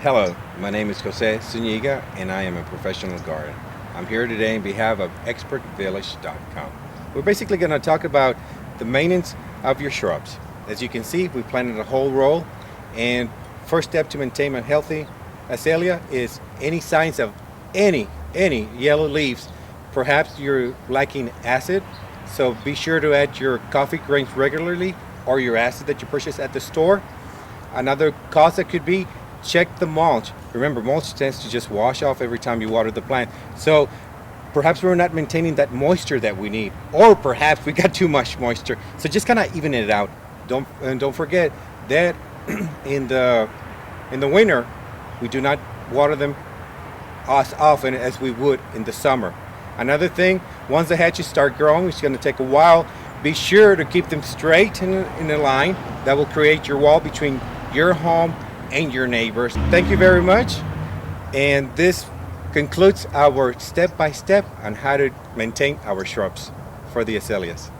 Hello, my name is Jose Zuniga and I am a professional gardener. I'm here today on behalf of expertvillage.com. We're basically going to talk about the maintenance of your shrubs. As you can see, we planted a whole row, and first step to maintain a healthy azalea is any signs of any yellow leaves. Perhaps you're lacking acid, so be sure to add your coffee grains regularly or your acid that you purchase at the store. Another cause that could be, check the mulch. Remember, mulch tends to just wash off every time you water the plant. So perhaps we're not maintaining that moisture that we need, or perhaps we got too much moisture. So just kind of even it out. Don't forget that in the winter we do not water them as often as we would in the summer. Another thing, once the hatches start growing, it's going to take a while. Be sure to keep them straight in a line. That will create your wall between your home and your neighbors. Thank you very much. And this concludes our step-by-step on how to maintain our shrubs for the azaleas.